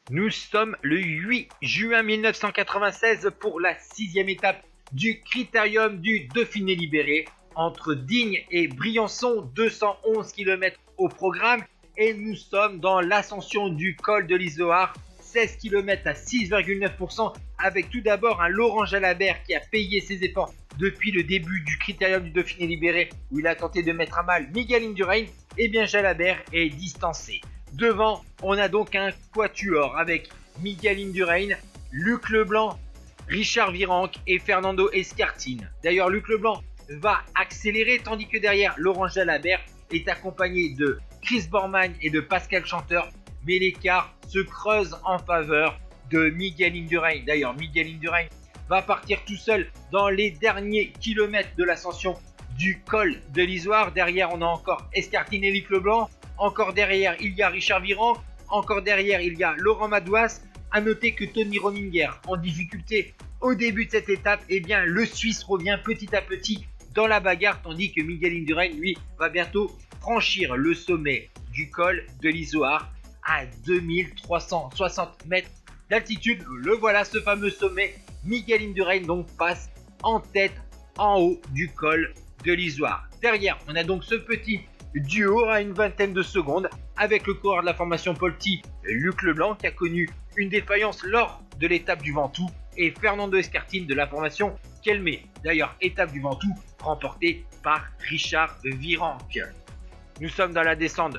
Nous sommes le 8 juin 1996 pour la 6e étape du Critérium du Dauphiné Libéré entre Digne et Briançon, 211 km au programme, et nous sommes dans l'ascension du col de l'Izoard, 16 km à 6,9%, avec tout d'abord un Laurent Jalabert qui a payé ses efforts depuis le début du Critérium du Dauphiné Libéré où il a tenté de mettre à mal Miguel Indurain. Et bien Jalabert est distancé. Devant, on a donc un quatuor avec Miguel Indurain, Luc Leblanc, Richard Virenque et Fernando Escartin. D'ailleurs, Luc Leblanc va accélérer tandis que derrière, Laurent Jalabert est accompagné de Chris Borman et de Pascal Chanteur. Mais l'écart se creuse en faveur de Miguel Indurain. D'ailleurs, Miguel Indurain va partir tout seul dans les derniers kilomètres de l'ascension du col de l'Izoard. Derrière, on a encore Escartin et Luc Leblanc. Encore derrière, il y a Richard Virenque. Encore derrière, il y a Laurent Madouas. A noter que Tony Rominger, en difficulté au début de cette étape, eh bien, le Suisse revient petit à petit dans la bagarre, tandis que Miguel Indurain, lui, va bientôt franchir le sommet du col de l'Izoard à 2360 mètres d'altitude. Le voilà, ce fameux sommet. Miguel Indurain donc passe en tête en haut du col de l'Izoard. Derrière, on a donc ce petit duo à une vingtaine de secondes avec le coureur de la formation Polti, Luc Leblanc, qui a connu une défaillance lors de l'étape du Ventoux, et Fernando Escartin de la formation Kelmé. D'ailleurs, étape du Ventoux remportée par Richard Virenque. Nous sommes dans la descente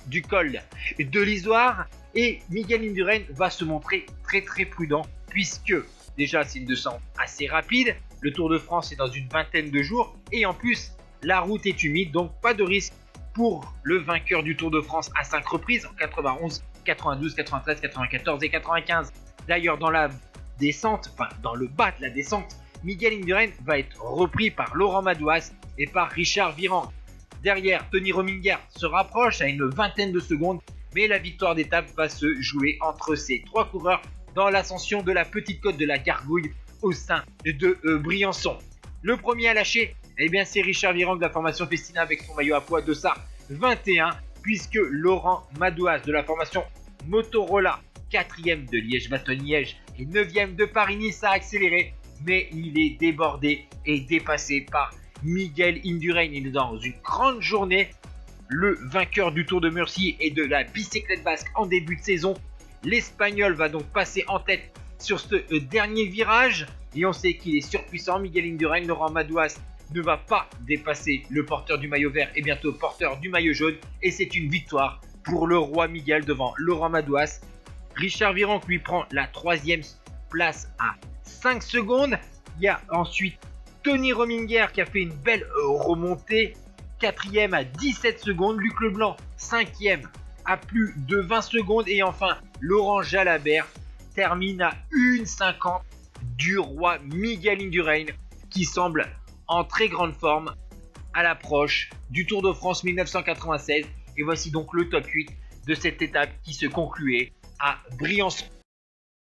du col de l'Izoard et Miguel Indurain va se montrer très prudent puisque déjà c'est une descente assez rapide. Le Tour de France est dans une vingtaine de jours et en plus la route est humide, donc pas de risque pour le vainqueur du Tour de France à 5 reprises en 91, 92, 93, 94 et 95. D'ailleurs, dans la descente, enfin dans le bas de la descente, Miguel Indurain va être repris par Laurent Madouas et par Richard Virenque. Derrière, Tony Rominger se rapproche à une vingtaine de secondes, mais la victoire d'étape va se jouer entre ces trois coureurs dans l'ascension de la petite côte de la Gargouille au sein de Briançon. Le premier à lâcher, eh bien, c'est Richard Virenque de la formation Festina avec son maillot à poids Dossard 21, puisque Laurent Madouas de la formation Motorola, 4e de Liège-Bastogne-Liège et 9e de Paris-Nice a accéléré, mais il est débordé et dépassé par Miguel Indurain. Il est dans une grande journée, le vainqueur du Tour de Murcie et de la bicyclette basque en début de saison. L'Espagnol va donc passer en tête sur ce dernier virage et on sait qu'il est surpuissant. Miguel Indurain, Laurent Madouas ne va pas dépasser le porteur du maillot vert et bientôt porteur du maillot jaune, et c'est une victoire pour le roi Miguel devant Laurent Madouas. Richard Virenque lui prend la 3e place à 5 secondes. Il y a ensuite Tony Rominger qui a fait une belle remontée, 4e à 17 secondes. Luc Leblanc, 5e à plus de 20 secondes. Et enfin, Laurent Jalabert termine à 1,50 du roi Miguel Indurain, qui semble en très grande forme à l'approche du Tour de France 1996. Et voici donc le top 8 de cette étape qui se concluait à Briançon.